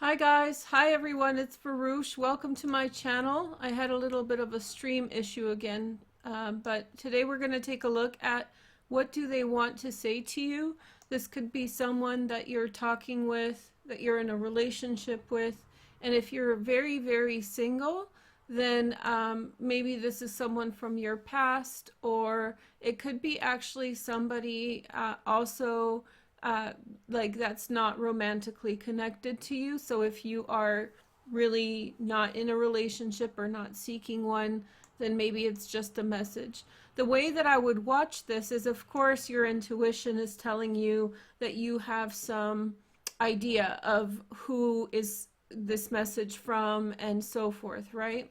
Hi guys, hi everyone, it's Veroosh. Welcome to my channel. I had a little bit of a stream issue again, but today we're going to take a look at what do they want to say to you. This could be someone that you're talking with, that you're in a relationship with, and if you're very, very single, then maybe this is someone from your past, or it could be actually somebody also like that's not romantically connected to you. So if you are really not in a relationship or not seeking one, then maybe it's just a message. The way that I would watch this is, of course, your intuition is telling you that you have some idea of who is this message from and so forth, right?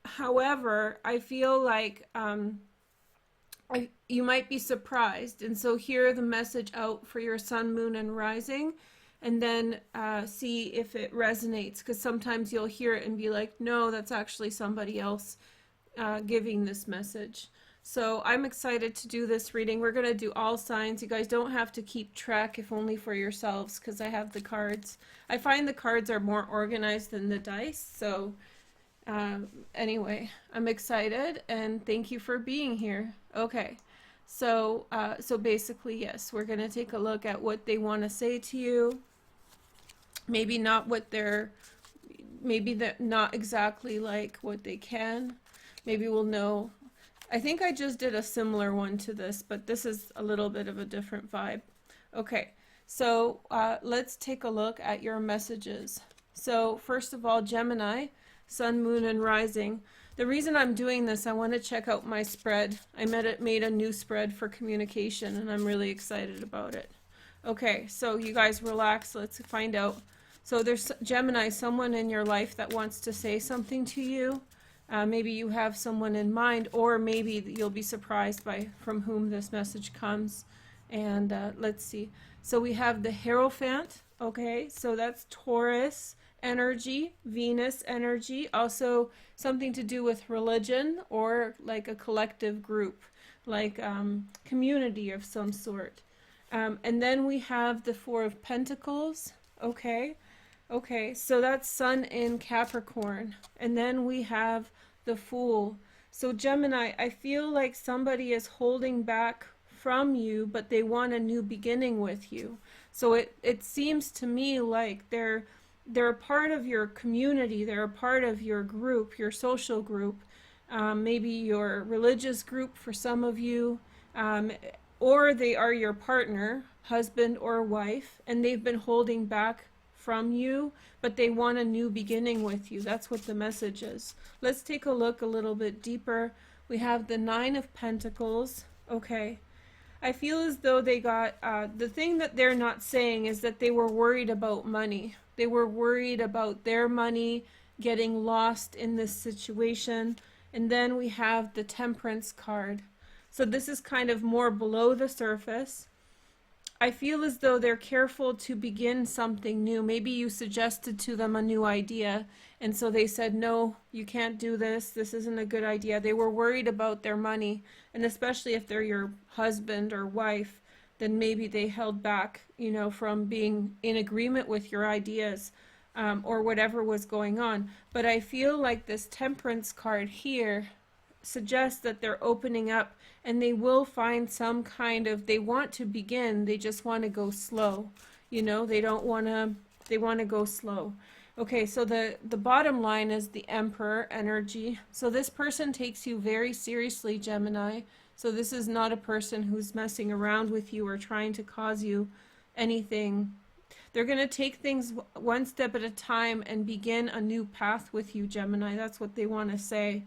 However, I feel like you might be surprised, and so hear the message out for your sun, moon, and rising, and then see if it resonates, because sometimes you'll hear it and be like, no, that's actually somebody else giving this message. So I'm excited to do this reading. We're going to do all signs. You guys don't have to keep track, if only for yourselves, because I have the cards. I find the cards are more organized than the dice, so anyway, I'm excited and thank you for being here. Okay, so basically, yes, we're gonna take a look at what they want to say to you. Maybe not what they're, maybe they're not exactly like what they can. Maybe we'll know. I think I just did a similar one to this, but this is a little bit of a different vibe. Okay, so let's take a look at your messages. So first of all, Gemini, sun, moon, and rising. The reason I'm doing this, I want to check out my spread. I made a new spread for communication, and I'm really excited about it. Okay, so you guys relax. Let's find out. So there's Gemini, someone in your life that wants to say something to you. Maybe you have someone in mind, or maybe you'll be surprised by from whom this message comes. And let's see. So we have the Hierophant. Okay, so that's Taurus energy, Venus energy, also something to do with religion or like a collective group, like community of some sort. And then we have the Four of Pentacles. Okay, so that's Sun in Capricorn. And then we have the Fool. So Gemini, I feel like somebody is holding back from you, but they want a new beginning with you. So it seems to me like they're a part of your community, they're a part of your group, your social group, maybe your religious group for some of you, or they are your partner, husband or wife, and they've been holding back from you, but they want a new beginning with you. That's what the message is. Let's take a look a little bit deeper. We have the Nine of Pentacles. Okay. I feel as though they got, the thing that they're not saying is that they were worried about money. They were worried about their money getting lost in this situation. And then we have the Temperance card. So this is kind of more below the surface. I feel as though they're careful to begin something new. Maybe you suggested to them a new idea, and so they said, no, you can't do this. This isn't a good idea. They were worried about their money, and especially if they're your husband or wife, then maybe they held back, you know, from being in agreement with your ideas or whatever was going on. But I feel like this Temperance card here suggests that they're opening up, and they will find some kind of, they want to begin, they just want to go slow, you know, they want to go slow. Okay, so the bottom line is the Emperor energy. So this person takes you very seriously, Gemini. So this is not a person who's messing around with you or trying to cause you anything. They're going to take things one step at a time and begin a new path with you, Gemini. That's what they want to say.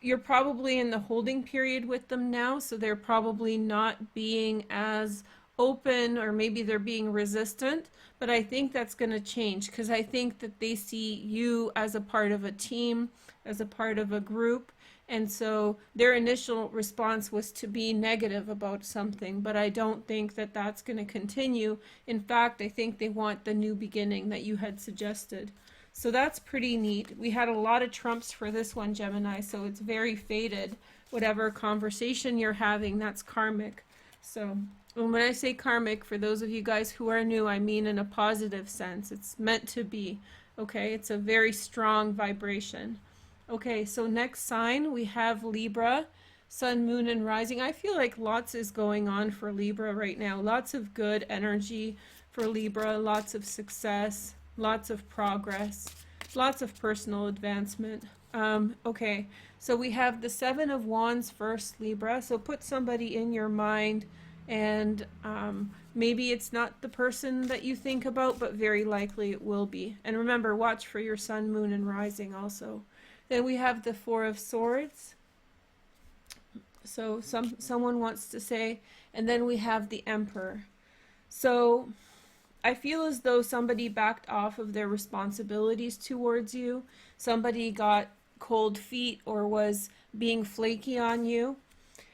You're probably in the holding period with them now, so they're probably not being as open, or maybe they're being resistant, but I think that's going to change, because I think that they see you as a part of a team, as a part of a group, and so their initial response was to be negative about something, but I don't think that that's going to continue. In fact, I think they want the new beginning that you had suggested. So that's pretty neat. We had a lot of trumps for this one, Gemini, so it's very fated. Whatever conversation you're having, that's karmic. So And when I say karmic, for those of you guys who are new, I mean in a positive sense. It's meant to be. Okay, it's a very strong vibration. Okay, so next sign we have Libra, Sun, Moon, and Rising. I feel like lots is going on for Libra right now. Lots of good energy for Libra, lots of success, lots of progress, lots of personal advancement. Okay, so we have the Seven of Wands first, Libra. So put somebody in your mind, and maybe it's not the person that you think about, but very likely it will be. And remember, watch for your Sun, Moon, and Rising also. Then we have the Four of Swords. So someone wants to say, and then we have the Emperor. So I feel as though somebody backed off of their responsibilities towards you. Somebody got cold feet or was being flaky on you.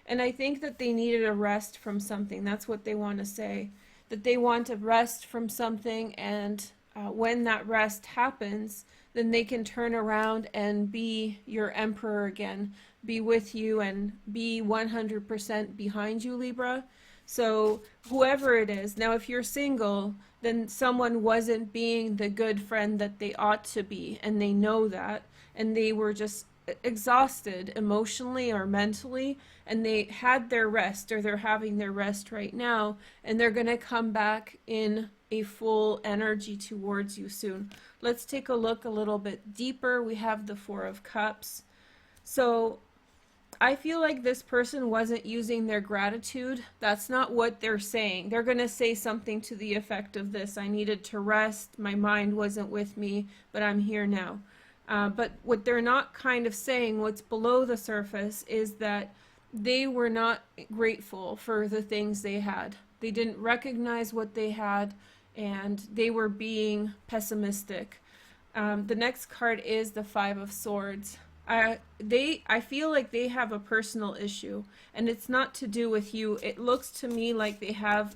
And I think that they needed a rest from something. That's what they want to say. That they want a rest from something, and when that rest happens, then they can turn around and be your emperor again. Be with you and be 100% behind you, Libra. So whoever it is, now if you're single, then someone wasn't being the good friend that they ought to be, and they know that, and they were just exhausted emotionally or mentally, and they had their rest, or they're having their rest right now, and they're going to come back in a full energy towards you soon. Let's take a look a little bit deeper. We have the Four of Cups. So I feel like this person wasn't using their gratitude. That's not what they're saying. They're going to say something to the effect of this: I needed to rest, my mind wasn't with me, but I'm here now. But what they're not kind of saying, what's below the surface, is that they were not grateful for the things they had. They didn't recognize what they had, and they were being pessimistic. The next card is the Five of Swords. I feel like they have a personal issue, and it's not to do with you. It looks to me like they have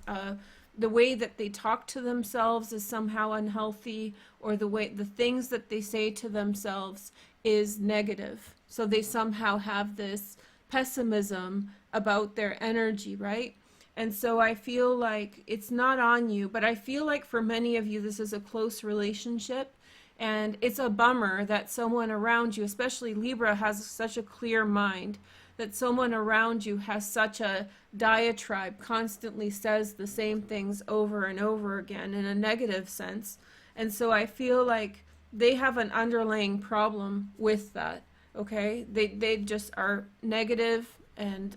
the way that they talk to themselves is somehow unhealthy, or the things that they say to themselves is negative. So they somehow have this pessimism about their energy, right? And so I feel like it's not on you, but I feel like for many of you this is a close relationship, and it's a bummer that someone around you, especially Libra, has such a clear mind, that someone around you has such a diatribe, constantly says the same things over and over again in a negative sense. And so I feel like they have an underlying problem with that, okay? They just are negative, and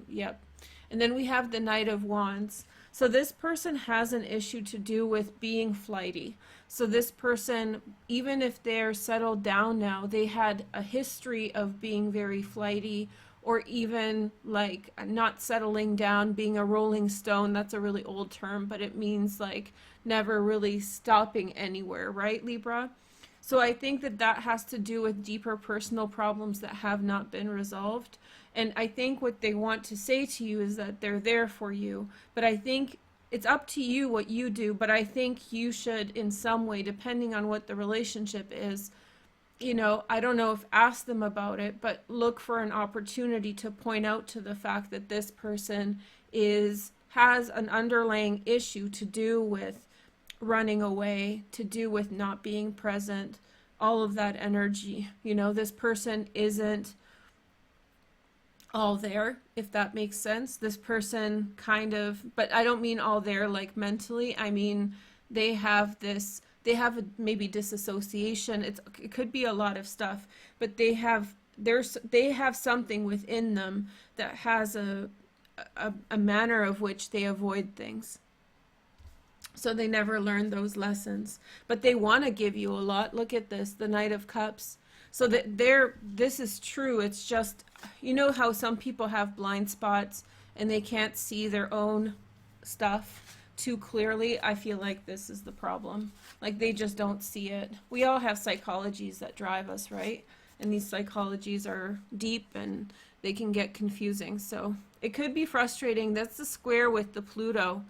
yep. And then we have the Knight of Wands. So this person has an issue to do with being flighty. So this person, even if they're settled down now, they had a history of being very flighty, or even like not settling down, being a rolling stone. That's a really old term, but it means like never really stopping anywhere, right, Libra? So I think that that has to do with deeper personal problems that have not been resolved. And I think what they want to say to you is that they're there for you. But I think it's up to you what you do. But I think you should, in some way, depending on what the relationship is, you know, I don't know if ask them about it, but look for an opportunity to point out to the fact that this person has an underlying issue to do with running away, to do with not being present, all of that energy. You know, this person isn't all there, if that makes sense. This person kind of, but I don't mean all there like mentally. I mean, they have maybe disassociation. It could be a lot of stuff, but they have something within them that has a manner of which they avoid things. So they never learn those lessons, but they want to give you a lot. Look at this, the Knight of Cups. So that this is true. It's just, you know how some people have blind spots and they can't see their own stuff too clearly? I feel like this is the problem. Like they just don't see it. We all have psychologies that drive us, right? And these psychologies are deep and they can get confusing. So it could be frustrating. That's the square with the Pluto.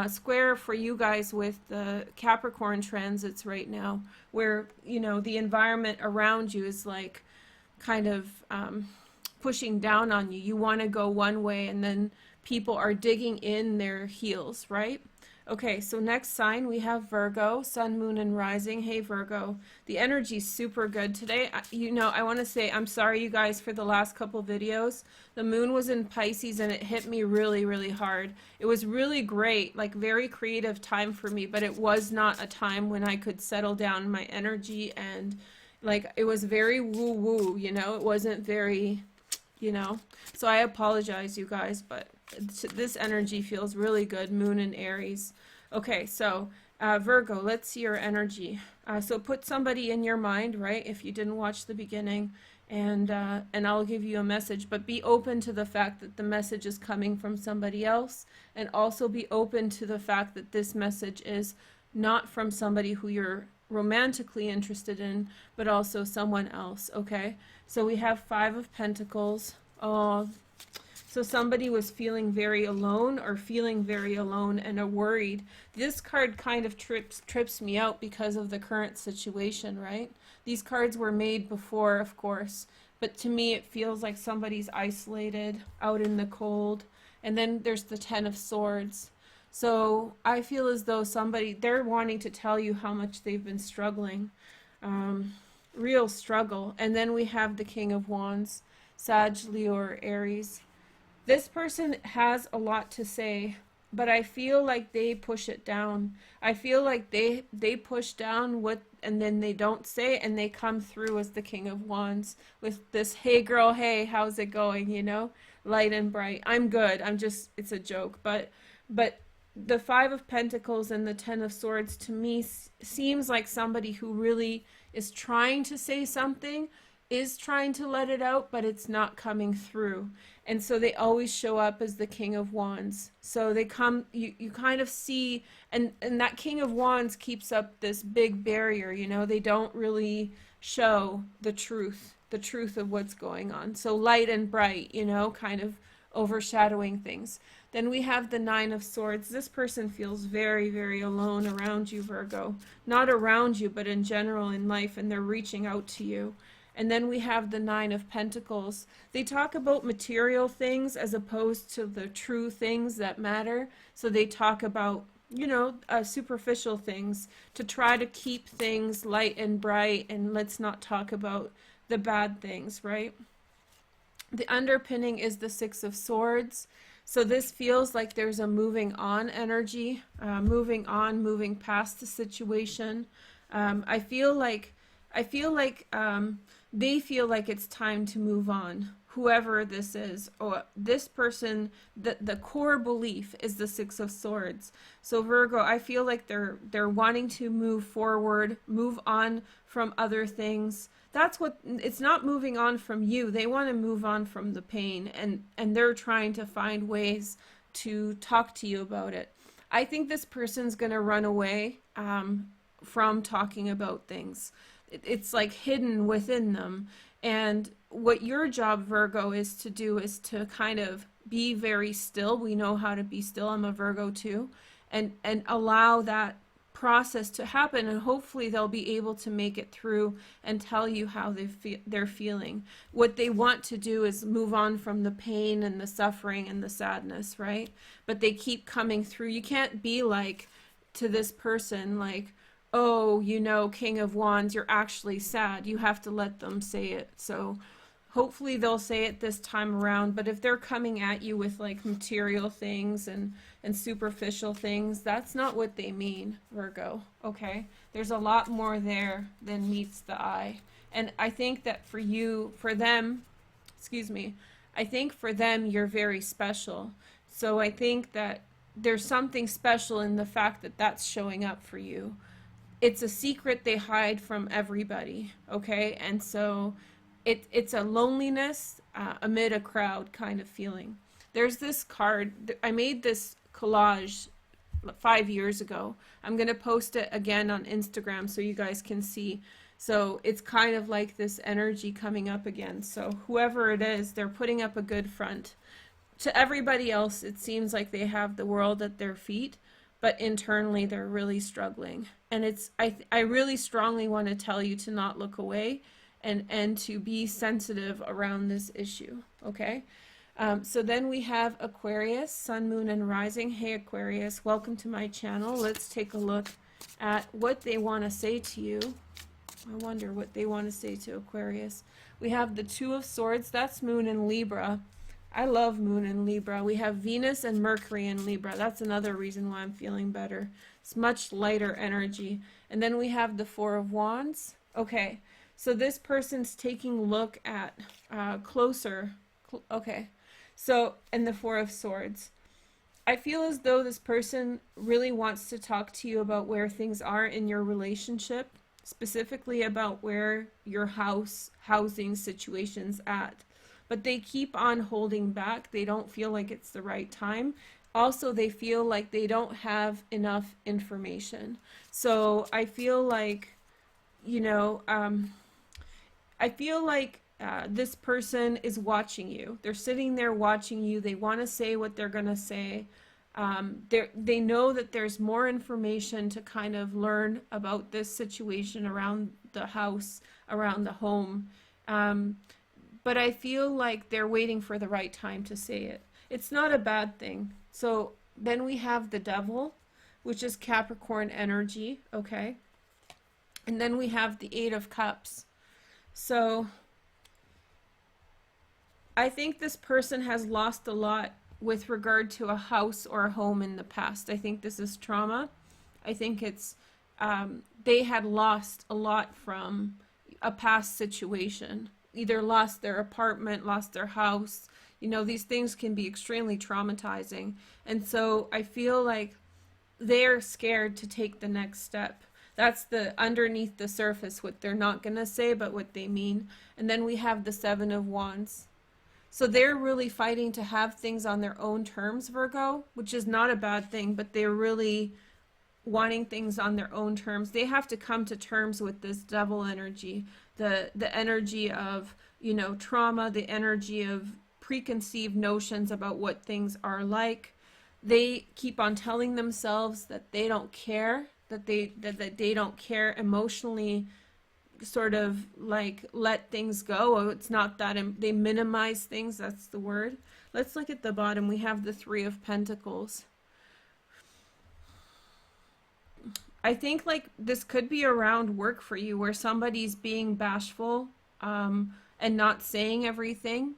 Square for you guys with the Capricorn transits right now, where, you know, the environment around you is like kind of pushing down on you. You want to go one way, and then people are digging in their heels, right? Okay, so next sign we have Virgo, Sun, Moon, and Rising. Hey Virgo, the energy's super good today. You know, I want to say I'm sorry you guys for the last couple videos. The moon was in Pisces and it hit me really, really hard. It was really great, like very creative time for me, but it was not a time when I could settle down my energy, and like it was very woo-woo, you know, it wasn't very, you know, so I apologize you guys, but this energy feels really good. Moon and Aries. Okay, so Virgo, let's see your energy. So put somebody in your mind, right, if you didn't watch the beginning, and I'll give you a message, but be open to the fact that the message is coming from somebody else, and also be open to the fact that this message is not from somebody who you're romantically interested in, but also someone else. Okay, so we have Five of Pentacles. Oh, so somebody was feeling very alone, or feeling very alone and are worried. This card kind of trips me out because of the current situation, right? These cards were made before, of course, but to me it feels like somebody's isolated, out in the cold. And then there's the Ten of Swords. So I feel as though they're wanting to tell you how much they've been struggling. Real struggle. And then we have the King of Wands, Sag, Leo, or Aries. This person has a lot to say, but I feel like they push it down. I feel like they push down what, and then they don't say, and they come through as the King of Wands with this, hey girl, hey, how's it going, you know, light and bright. I'm good. It's a joke, but the Five of Pentacles and the Ten of Swords to me seems like somebody who really is trying to say something, is trying to let it out, but it's not coming through. And so they always show up as the King of Wands. So they come, you kind of see, and that King of Wands keeps up this big barrier, you know, they don't really show the truth of what's going on. So light and bright, you know, kind of overshadowing things. Then we have the Nine of Swords. This person feels very, very alone around you, Virgo. Not around you, but in general in life, and they're reaching out to you. And then we have the Nine of Pentacles. They talk about material things as opposed to the true things that matter. So they talk about, you know, superficial things to try to keep things light and bright, and let's not talk about the bad things, right? The underpinning is the Six of Swords. So this feels like there's a moving on energy, moving on, moving past the situation. I feel like they feel like it's time to move on, whoever this is, or this person. The core belief is the Six of Swords. So Virgo, I feel like they're wanting to move forward, move on from other things. That's what, it's not moving on from you. They want to move on from the pain, and they're trying to find ways to talk to you about it. I think this person's going to run away from talking about things. It's like hidden within them. And what your job, Virgo, is to do is to kind of be very still. We know how to be still. I'm a Virgo too. And allow that process to happen, and hopefully they'll be able to make it through and tell you how they're feeling. What they want to do is move on from the pain and the suffering and the sadness, right? But they keep coming through. You can't be like to this person like, oh, you know, King of Wands, you're actually sad. You have to let them say it. So hopefully they'll say it this time around. But if they're coming at you with like material things and superficial things, that's not what they mean, Virgo. Okay, there's a lot more there than meets the eye. And I think that for them, I think for them you're very special. So I think that there's something special in the fact that that's showing up for you. It's a secret they hide from everybody, okay? And so it's a loneliness amid a crowd kind of feeling. There's this card, I made this collage 5 years ago. I'm going to post it again on Instagram so you guys can see. So it's kind of like this energy coming up again. So whoever it is, they're putting up a good front. To everybody else, it seems like they have the world at their feet, but internally they're really struggling. And I really strongly want to tell you to not look away and to be sensitive around this issue. Okay. So then we have Aquarius, Sun, Moon, and Rising. Hey Aquarius, welcome to my channel. Let's take a look at what they want to say to you. I wonder what they want to say to Aquarius. We have the Two of Swords. That's Moon in Libra. I love Moon in Libra. We have Venus and Mercury in Libra. That's another reason why I'm feeling better. It's much lighter energy. And then we have the Four of Wands. Okay, so this person's taking a look at closer. Okay. So, and the Four of Swords. I feel as though this person really wants to talk to you about where things are in your relationship, specifically about where your housing situation's at. But they keep on holding back. They don't feel like it's the right time. Also, they feel like they don't have enough information. So I feel like, you know, I feel like this person is watching you. They're sitting there watching you. They want to say what they're going to say. They know that there's more information to kind of learn about this situation around the house, around the home. But I feel like they're waiting for the right time to say it. It's not a bad thing. So then we have the Devil, which is Capricorn energy. Okay. And then we have the Eight of Cups. So I think this person has lost a lot with regard to a house or a home in the past. I think this is trauma. I think it's they had lost a lot from a past situation. Either lost their apartment, lost their house. You know, these things can be extremely traumatizing. And so I feel like they're scared to take the next step. That's the underneath the surface, what they're not going to say, but what they mean. And then we have the Seven of Wands. So they're really fighting to have things on their own terms, Virgo, which is not a bad thing, but they're really wanting things on their own terms. They have to come to terms with this Devil energy, the energy of, you know, trauma, the energy of preconceived notions about what things are like. They keep on telling themselves that they don't care, that they don't care emotionally, sort of like let things go. Oh, it's not that they minimize things. That's the word. Let's look at the bottom. We have the Three of Pentacles. I think like this could be around work for you, where somebody's being bashful and not saying everything.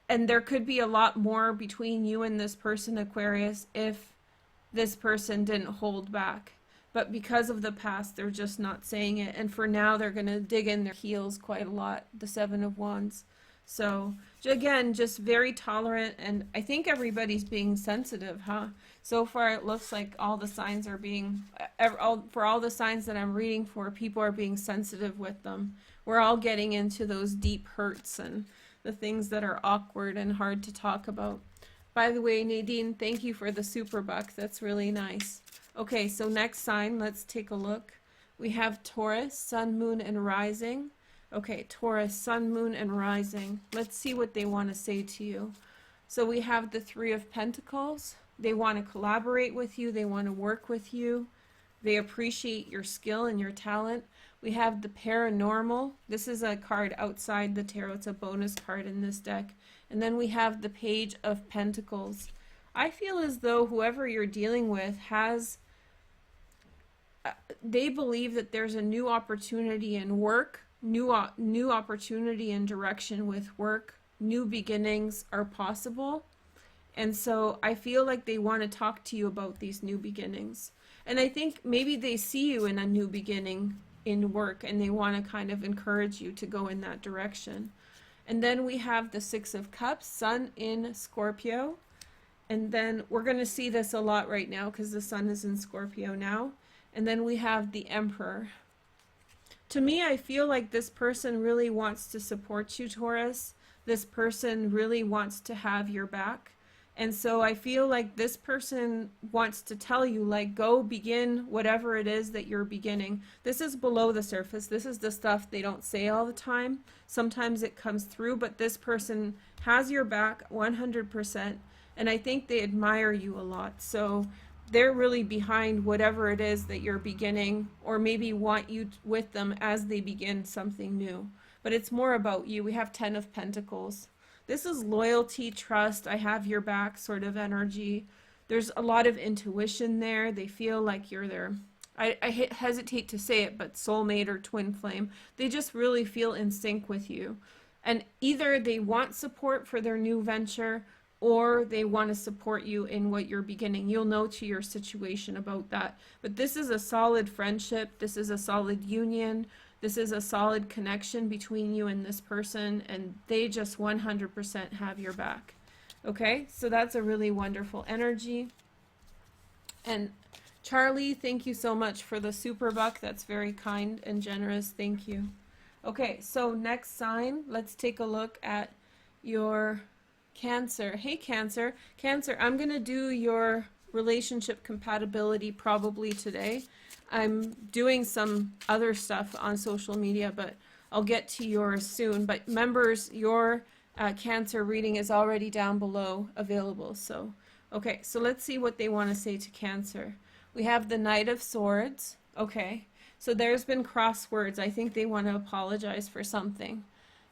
And there could be a lot more between you and this person, Aquarius, if this person didn't hold back. But because of the past, they're just not saying it. And for now, they're going to dig in their heels quite a lot, the Seven of Wands. So, again, just very tolerant. And I think everybody's being sensitive, huh? So far, it looks like all the signs are being, for all the signs that I'm reading for, people are being sensitive with them. We're all getting into those deep hurts and the things that are awkward and hard to talk about. By the way, Nadine, thank you for the super buck. That's really nice. Okay, so next sign, let's take a look. We have Taurus, Sun, Moon, and Rising. Okay, Taurus, Sun, Moon, and Rising. Let's see what they want to say to you. So we have the Three of Pentacles. They want to collaborate with you. They want to work with you. They appreciate your skill and your talent. We have the Paranormal. This is a card outside the tarot. It's a bonus card in this deck. And then we have the Page of Pentacles. I feel as though whoever you're dealing with has, they believe that there's a new opportunity in work, new opportunity in direction with work, new beginnings are possible. And so I feel like they want to talk to you about these new beginnings. And I think maybe they see you in a new beginning in work and they want to kind of encourage you to go in that direction. And then we have the Six of Cups, Sun in Scorpio. And then we're going to see this a lot right now because the Sun is in Scorpio now. And then we have the Emperor. To me, I feel like this person really wants to support you, Taurus. This person really wants to have your back. And so I feel like this person wants to tell you, like, go begin whatever it is that you're beginning. This is below the surface. This is the stuff they don't say all the time. Sometimes it comes through, but this person has your back 100%. And I think they admire you a lot. So they're really behind whatever it is that you're beginning, or maybe want you with them as they begin something new. But it's more about you. We have 10 of Pentacles. This is loyalty, trust, I have your back sort of energy. There's a lot of intuition there. They feel like you're their, I hesitate to say it, but soulmate or twin flame. They just really feel in sync with you. And either they want support for their new venture, or they want to support you in what you're beginning. You'll know to your situation about that. But this is a solid friendship. This is a solid union. This is a solid connection between you and this person, and they just 100% have your back. Okay, so that's a really wonderful energy. And Charlie, thank you so much for the super buck. That's very kind and generous. Thank you. Okay, so next sign, let's take a look at your Cancer. Hey Cancer. Cancer, I'm going to do your relationship compatibility probably today. I'm doing some other stuff on social media, but I'll get to yours soon. But members, your Cancer reading is already down below available. So, okay, so let's see what they want to say to Cancer. We have the Knight of Swords. Okay, so there's been crosswords. I think they want to apologize for something.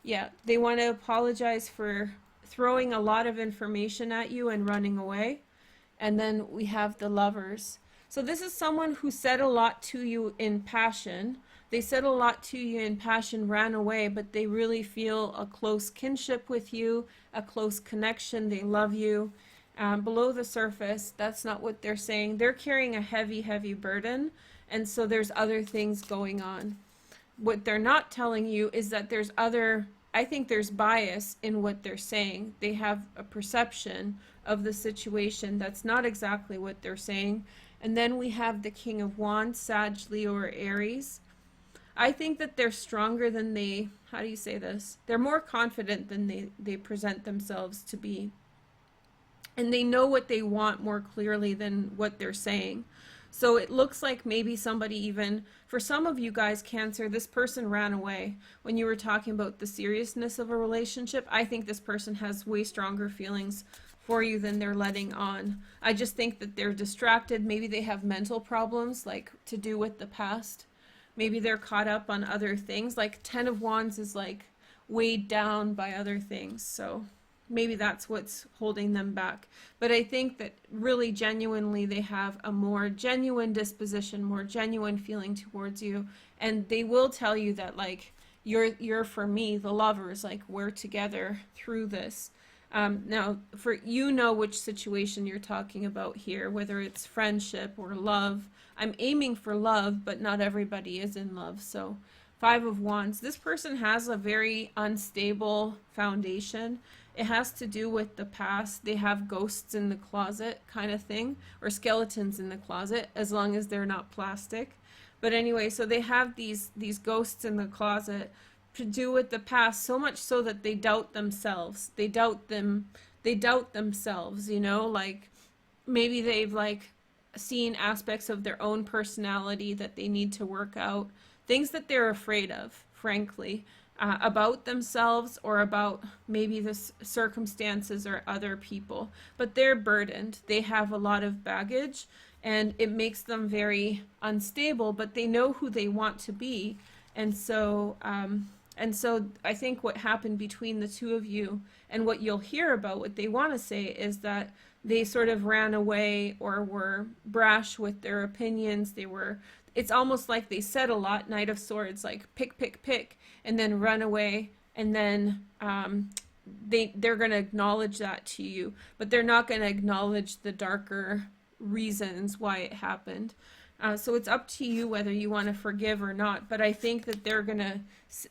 Yeah, they want to apologize for throwing a lot of information at you and running away. And then we have the Lovers. So this is someone who said a lot to you in passion. They said a lot to you in passion, ran away, but they really feel a close kinship with you, a close connection. They love you. Below the surface, that's not what they're saying. They're carrying a heavy, heavy burden, and so there's other things going on. What they're not telling you is that there's other, I think there's bias in what they're saying. They have a perception of the situation that's not exactly what they're saying. And then we have the King of Wands, Sag, Leo, or Aries. I think that they're stronger than they, how do you say this? They're more confident than they present themselves to be. And they know what they want more clearly than what they're saying. So it looks like maybe somebody even, for some of you guys, Cancer, this person ran away. When you were talking about the seriousness of a relationship, I think this person has way stronger feelings for you than they're letting on. I just think that they're distracted. Maybe they have mental problems, like to do with the past. Maybe they're caught up on other things. Like 10 of Wands is like weighed down by other things. So maybe that's what's holding them back. But I think that really genuinely they have a more genuine disposition, more genuine feeling towards you. And they will tell you that, like, you're for me, the Lovers, like, we're together through this. Now, for you know which situation you're talking about here, whether it's friendship or love. I'm aiming for love, but not everybody is in love. So 5 of Wands. This person has a very unstable foundation. It has to do with the past. They have ghosts in the closet kind of thing, or skeletons in the closet, as long as they're not plastic. But anyway, so they have these ghosts in the closet to do with the past, so much so that they doubt themselves. They doubt themselves, you know, like maybe they've like seen aspects of their own personality that they need to work out, things that they're afraid of, frankly. About themselves or about maybe the circumstances or other people, but they're burdened. They have a lot of baggage and it makes them very unstable, but they know who they want to be. And so I think what happened between the two of you and what you'll hear about what they want to say is that they sort of ran away or were brash with their opinions. It's almost like they said a lot, Knight of Swords, like pick, pick, pick, and then run away, and then they're going to acknowledge that to you, but they're not going to acknowledge the darker reasons why it happened. So it's up to you whether you want to forgive or not, but I think that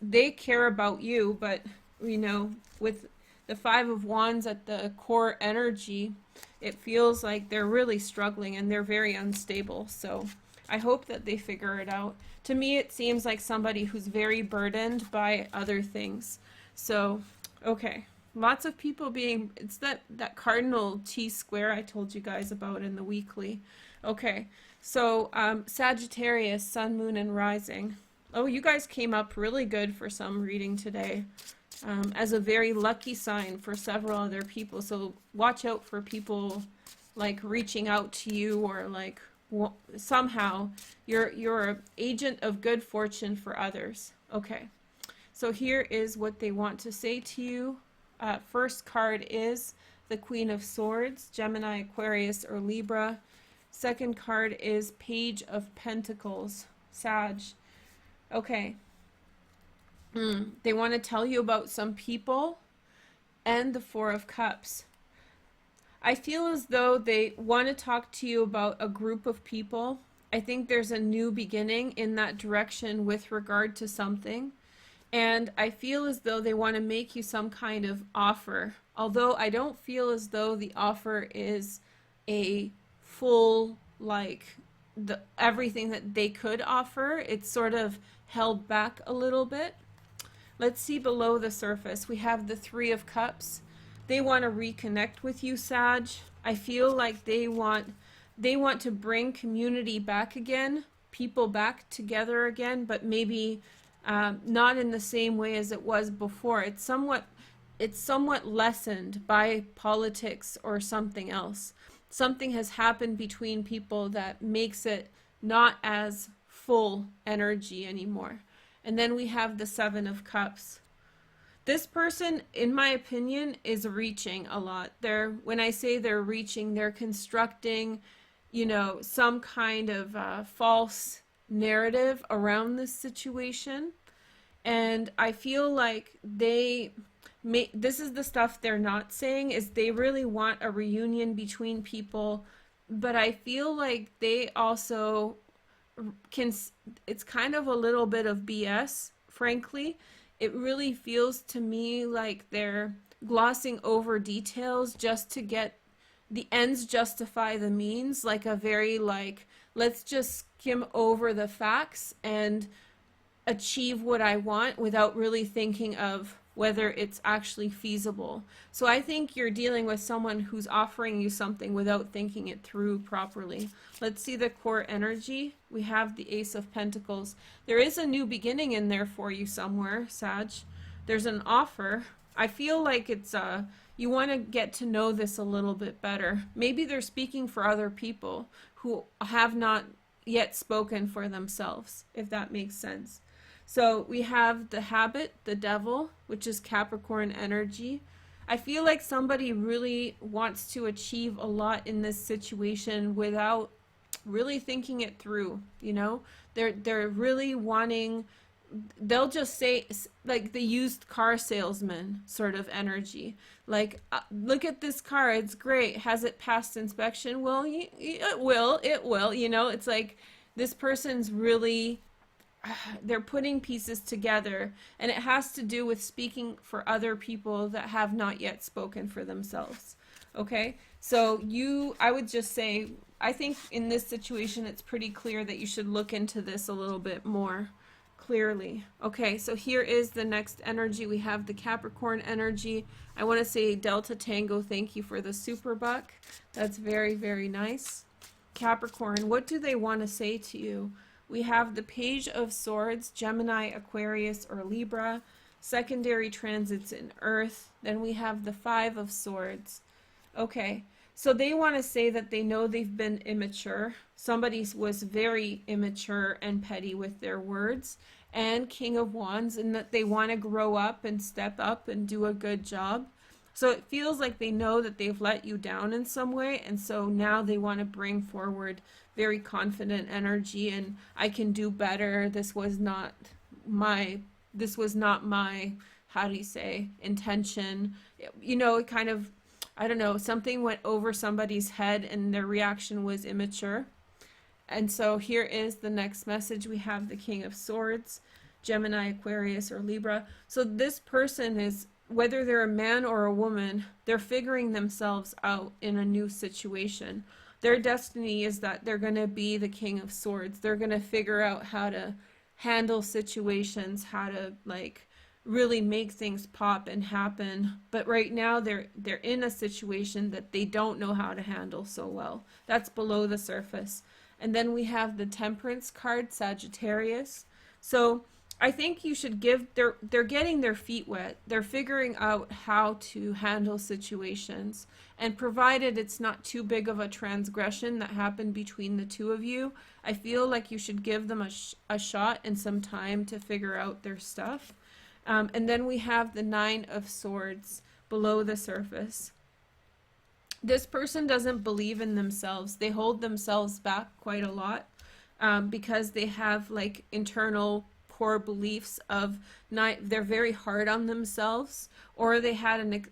they care about you, but, you know, with the 5 of Wands at the core energy, it feels like they're really struggling and they're very unstable. So I hope that they figure it out. To me, it seems like somebody who's very burdened by other things. So, okay. Lots of people being, it's that cardinal T-square I told you guys about in the weekly. Okay, so Sagittarius, Sun, Moon, and Rising. Oh, you guys came up really good for some reading today. As a very lucky sign for several other people. So watch out for people like reaching out to you, or like somehow you're an agent of good fortune for others. Okay, so here is what they want to say to you. First card is the Queen of Swords, Gemini, Aquarius, or Libra. Second card is Page of Pentacles, Sag. Okay. They want to tell you about some people, and the Four of Cups. I feel as though they want to talk to you about a group of people. I think there's a new beginning in that direction with regard to something. And I feel as though they want to make you some kind of offer. Although I don't feel as though the offer is a full, like, everything that they could offer. It's sort of held back a little bit. Let's see below the surface. We have the Three of Cups. They want to reconnect with you, Sag. I feel like they want to bring community back again, people back together again, but maybe not in the same way as it was before. It's somewhat lessened by politics or something else. Something has happened between people that makes it not as full energy anymore. And then we have the Seven of Cups. This person, in my opinion, is reaching a lot. When I say they're reaching, they're constructing, you know, some kind of false narrative around this situation. And I feel like this is the stuff they're not saying, is they really want a reunion between people. But I feel like they also it's kind of a little bit of BS, frankly. It really feels to me like they're glossing over details just to get the ends justify the means, like a very like, let's just skim over the facts and achieve what I want without really thinking of whether it's actually feasible. So I think you're dealing with someone who's offering you something without thinking it through properly. Let's see the core energy. We have the Ace of Pentacles. There is a new beginning in there for you somewhere, Sag. There's an offer. I feel like it's you want to get to know this a little bit better. Maybe they're speaking for other people who have not yet spoken for themselves, if that makes sense. So we have the Habit, the Devil, which is Capricorn energy. I feel like somebody really wants to achieve a lot in this situation without really thinking it through, you know? They're really wanting, they'll just say, like the used car salesman sort of energy. Like, look at this car, it's great. Has it passed inspection? Well, it will, you know? It's like this person's really, they're putting pieces together, and it has to do with speaking for other people that have not yet spoken for themselves. Okay, so I would just say, I think in this situation it's pretty clear that you should look into this a little bit more clearly. Okay, so here is the next energy. We have the Capricorn energy. I want to say Delta Tango, thank you for the super buck. That's very, very nice. Capricorn, what do they want to say to you? We have the Page of Swords, Gemini, Aquarius, or Libra. Secondary transits in Earth. Then we have the Five of Swords. Okay, so they want to say that they know they've been immature. Somebody was very immature and petty with their words. And King of Wands, and that they want to grow up and step up and do a good job. So it feels like they know that they've let you down in some way, and so now they want to bring forward very confident energy, and I can do better. This was not my, how do you say, intention. You know, it kind of, I don't know, something went over somebody's head and their reaction was immature. And so here is the next message. We have the King of Swords, Gemini, Aquarius, or Libra. So this person is, whether they're a man or a woman, they're figuring themselves out in a new situation. Their destiny is that they're going to be the King of Swords. They're going to figure out how to handle situations, how to like really make things pop and happen. But right now they're in a situation that they don't know how to handle so well. That's below the surface. And then we have the Temperance card, Sagittarius. So I think you should give, they're getting their feet wet. They're figuring out how to handle situations. And provided it's not too big of a transgression that happened between the two of you, I feel like you should give them a shot and some time to figure out their stuff. And then we have the Nine of Swords below the surface. This person doesn't believe in themselves. They hold themselves back quite a lot because they have like internal core beliefs of they're very hard on themselves, or they had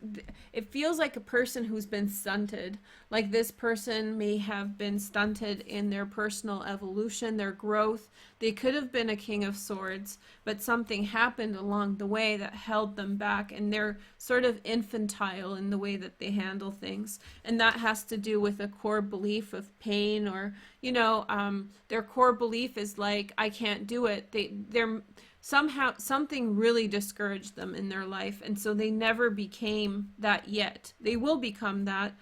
it feels like a person who's been stunted. Like this person may have been stunted in their personal evolution, their growth. They could have been a King of Swords, but something happened along the way that held them back, and they're sort of infantile in the way that they handle things. And that has to do with a core belief of pain, or, you know, their core belief is like, I can't do it. They're somehow, something really discouraged them in their life, and so they never became that yet. They will become that,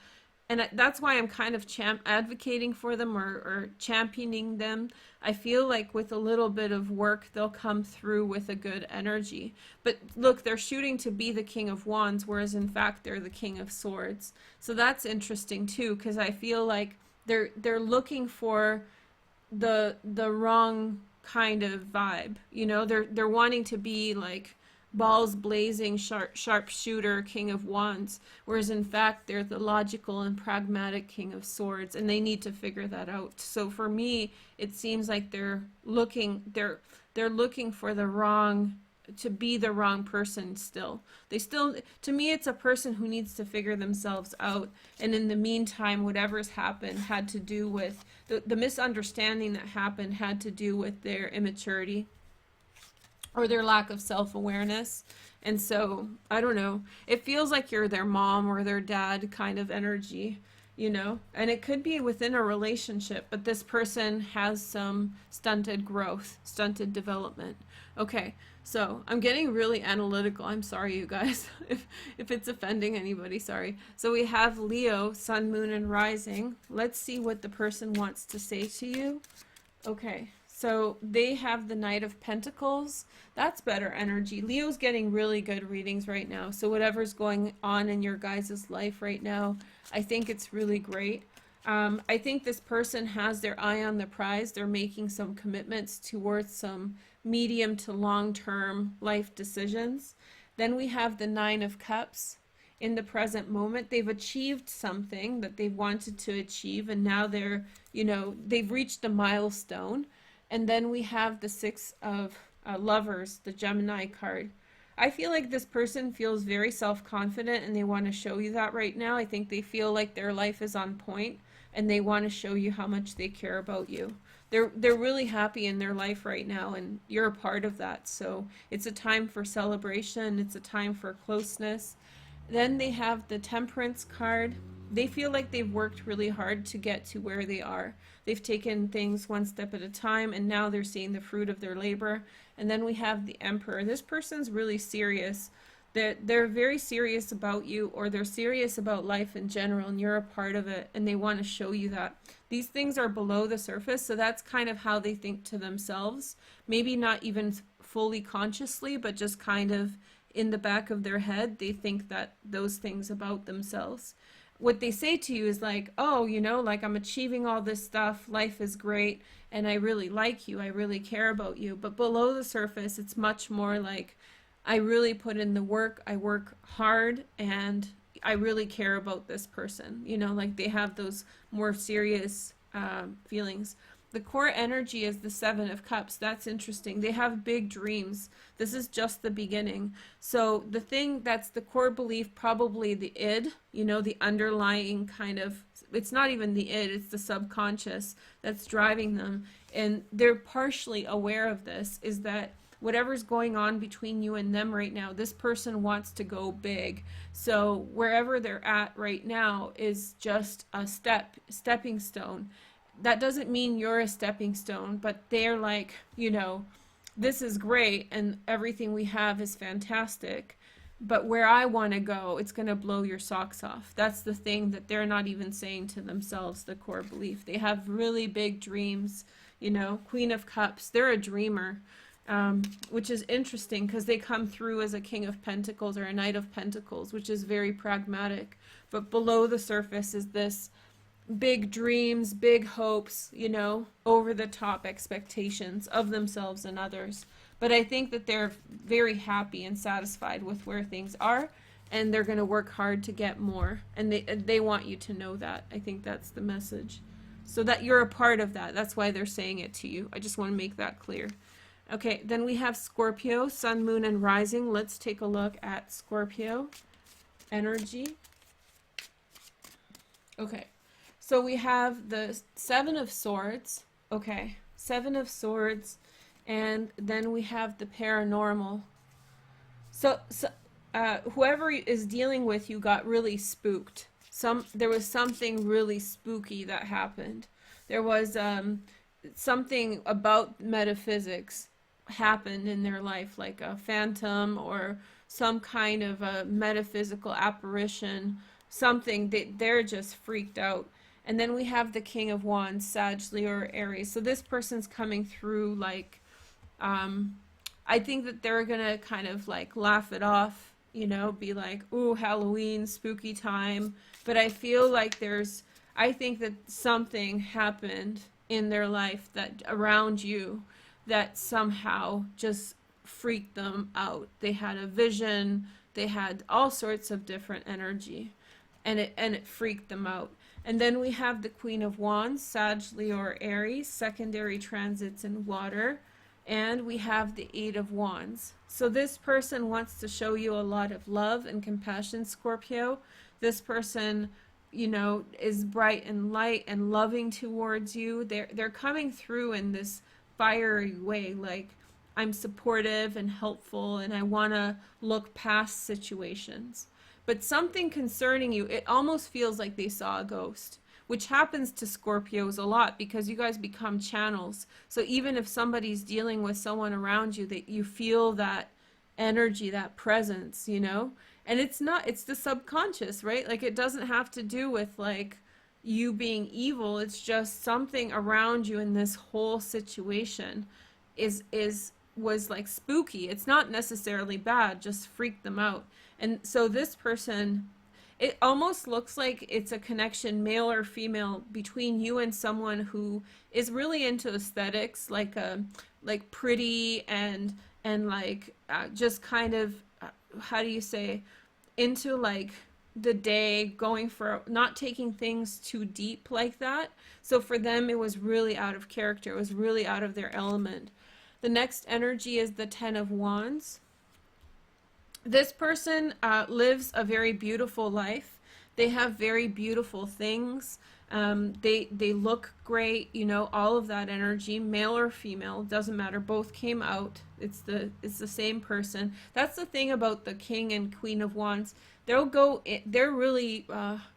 and that's why I'm kind of advocating for them, or championing them. I feel like with a little bit of work, they'll come through with a good energy. But look, they're shooting to be the King of Wands, whereas in fact they're the King of Swords. So that's interesting too, because I feel like they're looking for the wrong kind of vibe. You know, they're wanting to be like balls blazing, sharpshooter King of Wands, whereas in fact they're the logical and pragmatic King of Swords, and they need to figure that out. So for me, it seems like they're looking for the wrong, to be the wrong person still. To me, it's a person who needs to figure themselves out, and in the meantime, whatever's happened had to do with the misunderstanding that happened, had to do with their immaturity or their lack of self-awareness. And so, I don't know, it feels like you're their mom or their dad kind of energy, you know, and it could be within a relationship, but this person has some stunted growth, stunted development. Okay, so I'm getting really analytical. I'm sorry, you guys, if it's offending anybody, sorry. So we have Leo, Sun, Moon, and Rising. Let's see what the person wants to say to you. Okay, so they have the Knight of Pentacles. That's better energy. Leo's getting really good readings right now. So whatever's going on in your guys' life right now, I think it's really great. I think this person has their eye on the prize. They're making some commitments towards some medium to long-term life decisions. Then we have the Nine of Cups. In the present moment, they've achieved something that they wanted to achieve, and now they're, you know, they've reached a milestone. And then we have the Six of Lovers, the Gemini card. I feel like this person feels very self-confident, and they want to show you that right now. I think they feel like their life is on point, and they want to show you how much they care about you. They're really happy in their life right now, and you're a part of that. So it's a time for celebration. It's a time for closeness. Then they have the Temperance card. They feel like they've worked really hard to get to where they are. They've taken things one step at a time, and now they're seeing the fruit of their labor. And then we have the Emperor. This person's really serious. They're very serious about you, or they're serious about life in general, and you're a part of it, and they want to show you that. These things are below the surface, so that's kind of how they think to themselves. Maybe not even fully consciously, but just kind of in the back of their head, they think that those things about themselves. What they say to you is like, oh, you know, like, I'm achieving all this stuff, life is great, and I really like you, I really care about you. But below the surface, it's much more like, I really put in the work, I work hard, and I really care about this person. You know, like, they have those more serious feelings. The core energy is the Seven of Cups. That's interesting. They have big dreams. This is just the beginning. So the thing that's the core belief, probably the id, you know, the underlying kind of, it's not even the id, it's the subconscious that's driving them. And they're partially aware of this, is that whatever's going on between you and them right now, this person wants to go big. So wherever they're at right now is just a stepping stone. That doesn't mean you're a stepping stone, but they're like, you know, this is great and everything we have is fantastic, but where I want to go, it's going to blow your socks off. That's the thing that they're not even saying to themselves, the core belief. They have really big dreams, you know. Queen of Cups, they're a dreamer. which is interesting because they come through as a King of Pentacles or a Knight of Pentacles, which is very pragmatic. But below the surface is this big dreams, big hopes, you know, over the top expectations of themselves and others. But I think that they're very happy and satisfied with where things are, and they're going to work hard to get more. And they want you to know that. I think that's the message. So that you're a part of that. That's why they're saying it to you. I just want to make that clear. Okay, then we have Scorpio, Sun, Moon, and Rising. Let's take a look at Scorpio energy. Okay, so we have the Seven of Swords. Okay, Seven of Swords. And then we have the paranormal. So whoever is dealing with you got really spooked. There was something really spooky that happened. There was something about metaphysics happened in their life, like a phantom or some kind of a metaphysical apparition, something that they're just freaked out. And then we have the King of Wands, Sag, Leo, or Aries. So this person's coming through like, I think that they're gonna kind of like laugh it off, you know, be like, ooh, Halloween, spooky time. But I feel like I think that something happened in their life that around you that somehow just freaked them out. They had a vision, they had all sorts of different energy, and it freaked them out. And then we have the Queen of Wands, Sag, Leo, or Aries, secondary transits in water. And we have the Eight of Wands. So this person wants to show you a lot of love and compassion, Scorpio. This person, you know, is bright and light and loving towards you. They're coming through in this fiery way, like, I'm supportive and helpful and I want to look past situations. But something concerning you, it almost feels like they saw a ghost, which happens to Scorpios a lot because you guys become channels. So even if somebody's dealing with someone around you, that you feel that energy, that presence, you know? And it's the subconscious, right? Like, it doesn't have to do with like you being evil. It's just something around you in this whole situation was like spooky. It's not necessarily bad, just freaked them out. And so this person, it almost looks like it's a connection, male or female, between you and someone who is really into aesthetics, like pretty and like just kind of how do you say, into like the day, going for not taking things too deep like that. So for them, it was really out of character. It was really out of their element. The next energy is the Ten of Wands. This person lives a very beautiful life. They have very beautiful things. They look great, you know, all of that energy, male or female, doesn't matter. Both came out. It's the same person. That's the thing about the King and Queen of Wands. They're really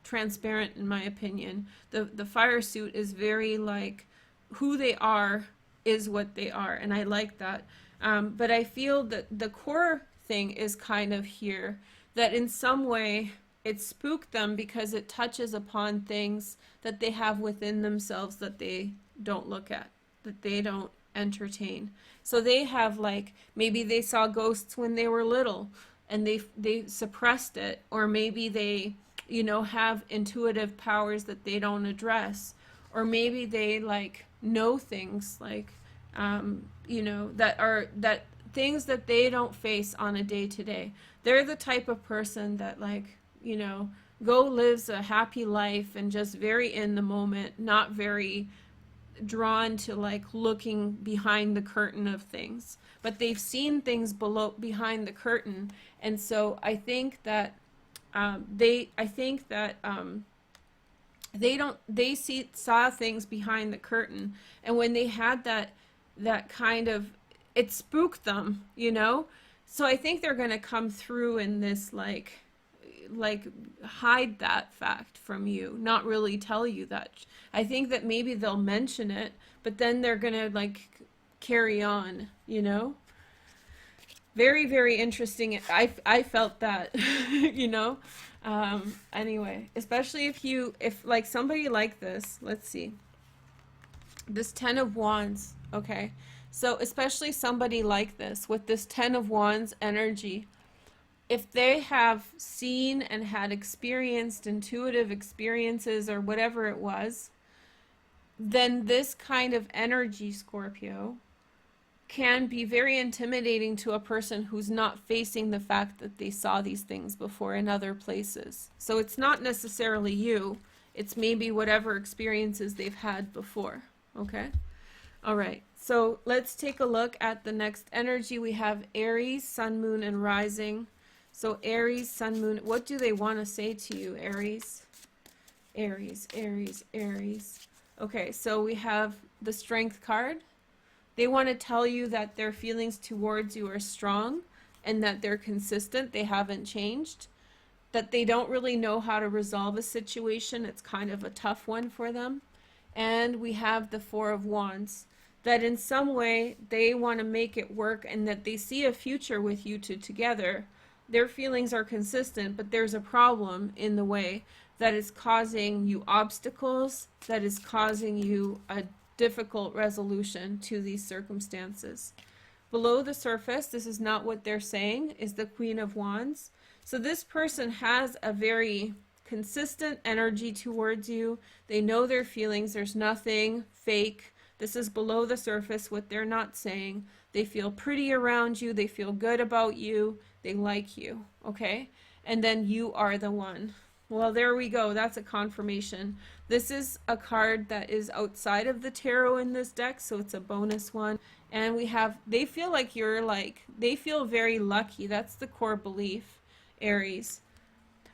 transparent, in my opinion. The fire suit is very like who they are is what they are, and I like that. But I feel that the core thing is kind of here, that in some way it spooked them because it touches upon things that they have within themselves that they don't look at, that they don't entertain. So they have, like, maybe they saw ghosts when they were little and they suppressed it, or maybe they, you know, have intuitive powers that they don't address, or maybe they like know things like you know, that things that they don't face on a day-to-day. They're the type of person that, like, you know, lives a happy life and just very in the moment, not very drawn to like looking behind the curtain of things. But they've seen things behind the curtain, and so I think that they saw things behind the curtain, and when they had that kind of, it spooked them, you know? So I think they're going to come through in this like hide that fact from you, not really tell you that. I think that maybe they'll mention it, but then they're going to like carry on, you know? Very, very interesting. I felt that, you know? Anyway, especially if like somebody like this, let's see. This Ten of Wands, okay? So especially somebody like this with this 10 of Wands energy, if they have seen and had experienced intuitive experiences or whatever it was, then this kind of energy, Scorpio, can be very intimidating to a person who's not facing the fact that they saw these things before in other places. So it's not necessarily you, it's maybe whatever experiences they've had before. Okay? All right. So let's take a look at the next energy. We have Aries, Sun, Moon, and Rising. So Aries, Sun, Moon, what do they want to say to you, Aries? Aries, Aries, Aries. Okay, so we have the Strength card. They want to tell you that their feelings towards you are strong and that they're consistent, they haven't changed, that they don't really know how to resolve a situation. It's kind of a tough one for them. And we have the Four of Wands, that in some way they want to make it work and that they see a future with you two together. Their feelings are consistent, but there's a problem in the way that is causing you obstacles, that is causing you a difficult resolution to these circumstances. Below the surface, this is not what they're saying, is the Queen of Wands. So this person has a very consistent energy towards you. They know their feelings. There's nothing fake. This is below the surface, what they're not saying. They feel pretty around you. They feel good about you. They like you, okay? And then you are the one. Well, there we go. That's a confirmation. This is a card that is outside of the tarot in this deck, so it's a bonus one. And we have, they feel like you're like, they feel very lucky. That's the core belief, Aries.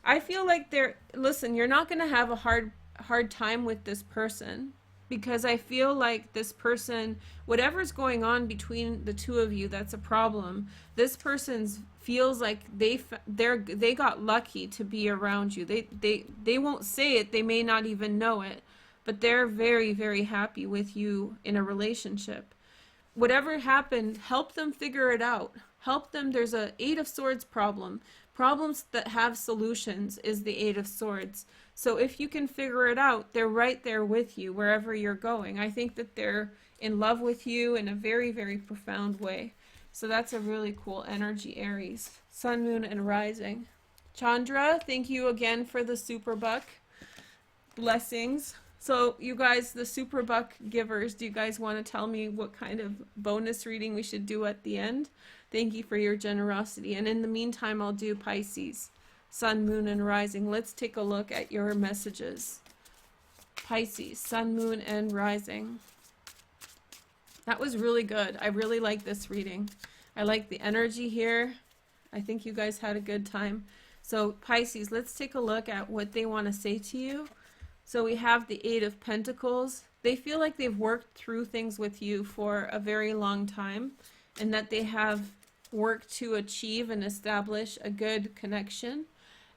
I feel like listen, you're not going to have a hard time with this person, because I feel like this person, whatever's going on between the two of you, that's a problem. This person's feels like they got lucky to be around you. They won't say it, they may not even know it, but they're very, very happy with you in a relationship. Whatever happened, help them figure it out. Help them. There's a Eight of Swords problem. Problems that have solutions is the Eight of Swords. So if you can figure it out, they're right there with you wherever you're going. I think that they're in love with you in a very, very profound way. So that's a really cool energy, Aries. Sun, Moon, and Rising. Chandra, thank you again for the super buck. Blessings. So you guys, the super buck givers, do you guys want to tell me what kind of bonus reading we should do at the end? Thank you for your generosity. And in the meantime, I'll do Pisces, Sun, Moon, and Rising. Let's take a look at your messages. Pisces, Sun, Moon, and Rising. That was really good. I really like this reading. I like the energy here. I think you guys had a good time. So Pisces, let's take a look at what they want to say to you. So we have the Eight of Pentacles. They feel like they've worked through things with you for a very long time, and that they have worked to achieve and establish a good connection.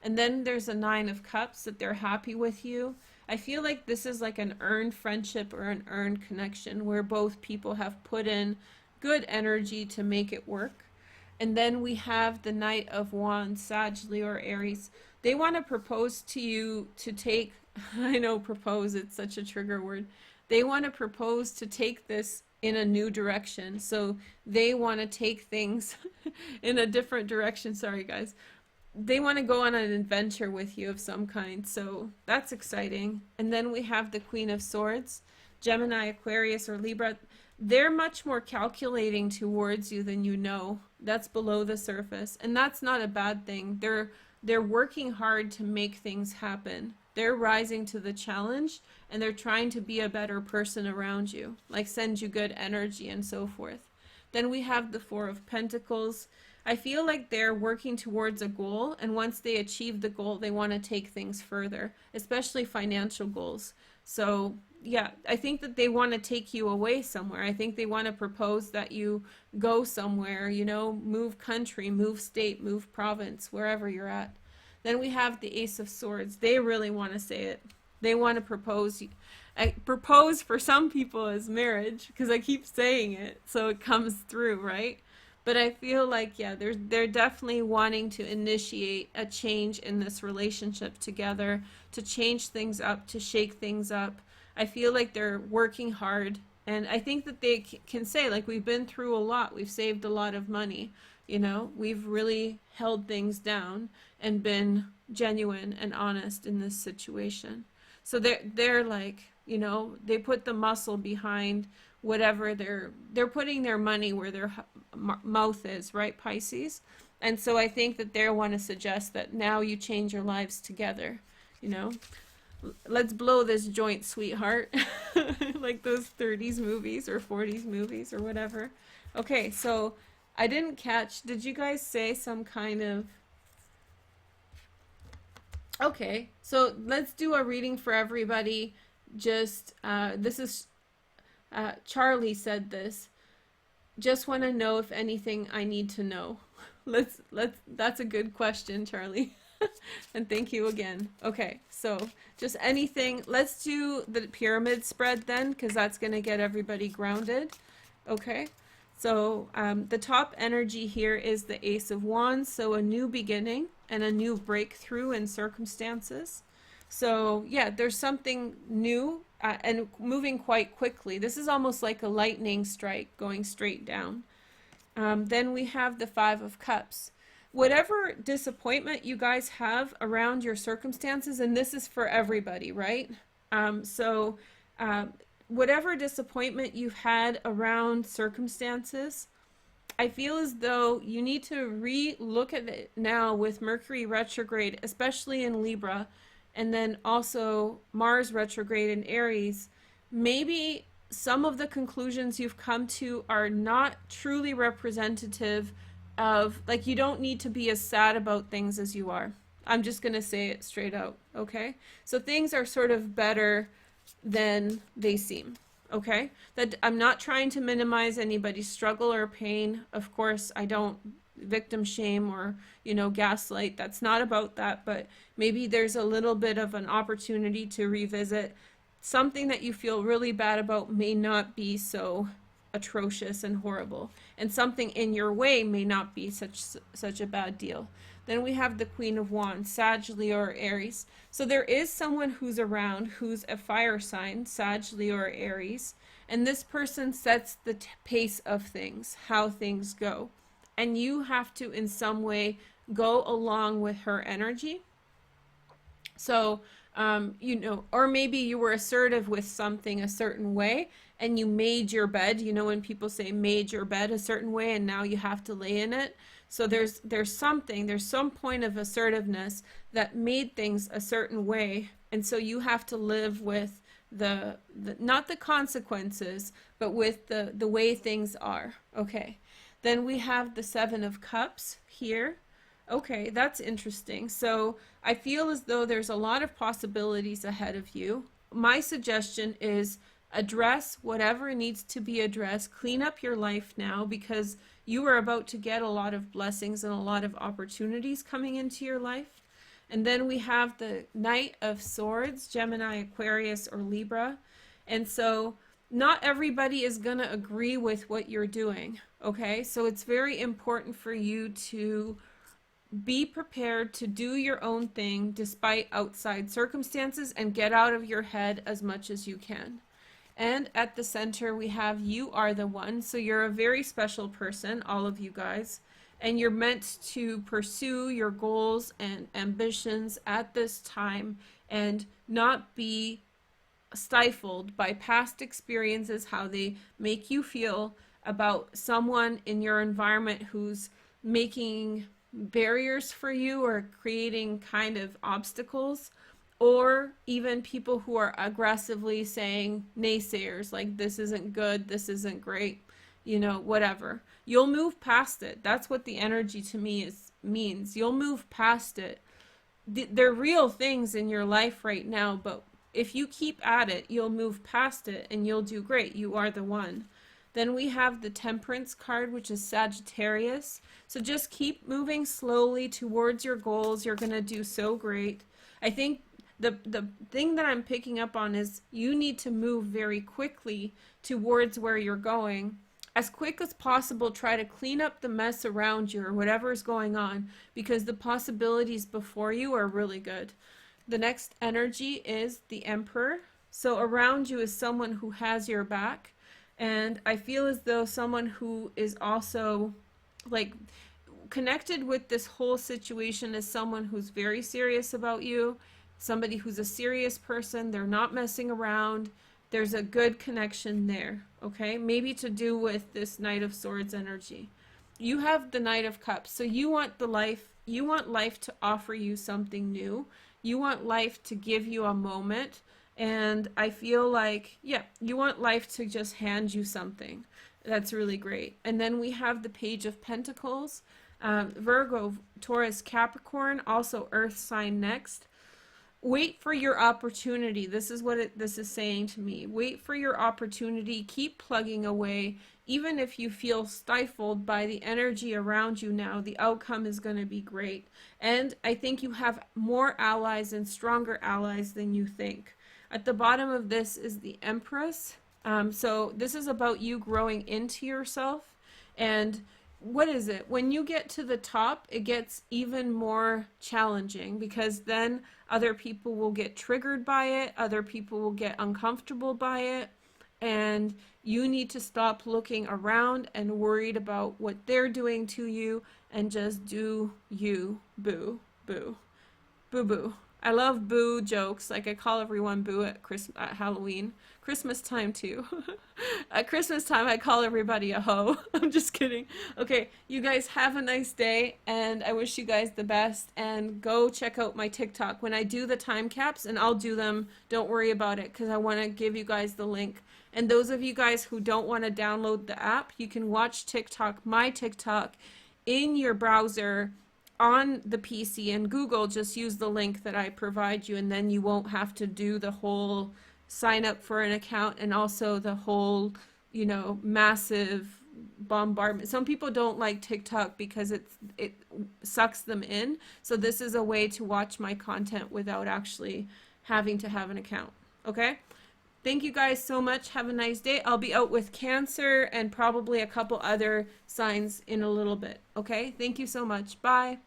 And then there's a Nine of Cups, that they're happy with you. I feel like this is like an earned friendship or an earned connection where both people have put in good energy to make it work. And then we have the Knight of Wands, Sag, Leo, or Aries. They want to propose to you to take, I know propose, it's such a trigger word. They want to propose to take this in a new direction. So they want to take things in a different direction. Sorry, guys. They want to go on an adventure with you of some kind, so that's exciting. And then we have the Queen of Swords, Gemini, Aquarius, or Libra. They're much more calculating towards you than you know. That's below the surface, and that's not a bad thing. They're working hard to make things happen. They're rising to the challenge, and they're trying to be a better person around you, like send you good energy and so forth. Then we have the Four of Pentacles. I feel like they're working towards a goal, and once they achieve the goal, they want to take things further, especially financial goals. So yeah, I think that they want to take you away somewhere. I think they want to propose that you go somewhere, you know, move country, move state, move province, wherever you're at. Then we have the Ace of Swords. They really want to say it. They want to propose. I propose for some people as marriage, because I keep saying it, so it comes through, right? But I feel like, yeah, they're definitely wanting to initiate a change in this relationship together, to change things up, to shake things up. I feel like they're working hard And I think that they can say, like, we've been through a lot, we've saved a lot of money, you know, we've really held things down and been genuine and honest in this situation. So they're like, you know, they put the muscle behind whatever they're putting their money where their mouth is, right, Pisces? And so I think that they want to suggest that now you change your lives together, you know. Let's blow this joint, sweetheart. Like those 30s movies or 40s movies or whatever. Okay, so I didn't catch, did you guys say some kind of... Okay, so let's do a reading for everybody. Just, this is, Charlie said this. Just want to know if anything I need to know. That's a good question, Charlie. And thank you again. Okay, so just anything. Let's do the pyramid spread then, because that's going to get everybody grounded. Okay, so the top energy here is the Ace of Wands, so a new beginning and a new breakthrough in circumstances. So yeah, there's something new and moving quite quickly. This is almost like a lightning strike going straight down. Then we have the Five of Cups. Whatever disappointment you guys have around your circumstances, and this is for everybody, right? Whatever disappointment you've had around circumstances, I feel as though you need to re-look at it now with Mercury retrograde, especially in Libra, and then also Mars retrograde in Aries. Maybe some of the conclusions you've come to are not truly representative of, like, you don't need to be as sad about things as you are. I'm just going to say it straight out, okay? So things are sort of better than they seem, okay? That I'm not trying to minimize anybody's struggle or pain. Of course, I don't victim shame or, you know, gaslight. That's not about that, but maybe there's a little bit of an opportunity to revisit something that you feel really bad about may not be so atrocious and horrible, and something in your way may not be such a bad deal. Then we have the Queen of Wands, Sag, Leo, or Aries. So there is someone who's around who's a fire sign, Sag, Leo, or Aries, and this person sets the pace of things, how things go, and you have to in some way go along with her energy. So you know, or maybe you were assertive with something a certain way and you made your bed, you know, when people say made your bed a certain way and now you have to lay in it. So there's some point of assertiveness that made things a certain way, and so you have to live with the not the consequences, but with the way things are. Okay, then we have the Seven of Cups here. Okay, that's interesting. So I feel as though there's a lot of possibilities ahead of you. My suggestion is address whatever needs to be addressed. Clean up your life now, because you are about to get a lot of blessings and a lot of opportunities coming into your life. And then we have the Knight of Swords, Gemini, Aquarius, or Libra. And so not everybody is going to agree with what you're doing. Okay, so it's very important for you to be prepared to do your own thing despite outside circumstances and get out of your head as much as you can. And at the center we have You Are the One. So you're a very special person, all of you guys, and you're meant to pursue your goals and ambitions at this time and not be stifled by past experiences, how they make you feel about someone in your environment who's making barriers for you or creating kind of obstacles, or even people who are aggressively saying, naysayers, like this isn't good, this isn't great, you know, whatever. You'll move past it. That's what the energy to me means. You'll move past it. They're real things in your life right now, but if you keep at it, you'll move past it and you'll do great. You are the one. Then we have the Temperance card, which is Sagittarius. So just keep moving slowly towards your goals. You're going to do so great. I think the thing that I'm picking up on is you need to move very quickly towards where you're going. As quick as possible, try to clean up the mess around you or whatever is going on, because the possibilities before you are really good. The next energy is the Emperor. So around you is someone who has your back. And I feel as though someone who is also like connected with this whole situation is someone who's very serious about you, somebody who's a serious person, they're not messing around. There's a good connection there, okay? Maybe to do with this Knight of Swords energy. You have the Knight of Cups, so you want life to offer you something new. You want life to give you a moment, and I feel like, yeah, you want life to just hand you something. That's really great. And then we have the Page of Pentacles, Virgo, Taurus, Capricorn, also Earth sign next. Wait for your opportunity. This is what this is saying to me. Wait for your opportunity. Keep plugging away. Even if you feel stifled by the energy around you now, the outcome is going to be great. And I think you have more allies and stronger allies than you think. At the bottom of this is the Empress. So this is about you growing into yourself. And what is it? When you get to the top, it gets even more challenging, because then other people will get triggered by it. Other people will get uncomfortable by it. And you need to stop looking around and worried about what they're doing to you, and just do you. Boo, boo, boo, boo. I love boo jokes. Like, I call everyone boo at Halloween. Christmas time too. At Christmas time I call everybody a hoe. I'm just kidding. Okay, you guys have a nice day, and I wish you guys the best, and go check out my TikTok when I do the time caps, and I'll do them, don't worry about it, because I want to give you guys the link. And those of you guys who don't want to download the app, you can watch TikTok, my TikTok, in your browser on the PC, and Google, just use the link that I provide you, and then you won't have to do the whole sign up for an account, and also the whole, you know, massive bombardment. Some people don't like TikTok because it sucks them in. So this is a way to watch my content without actually having to have an account. Okay? Thank you guys so much. Have a nice day. I'll be out with Cancer and probably a couple other signs in a little bit. Okay? Thank you so much. Bye.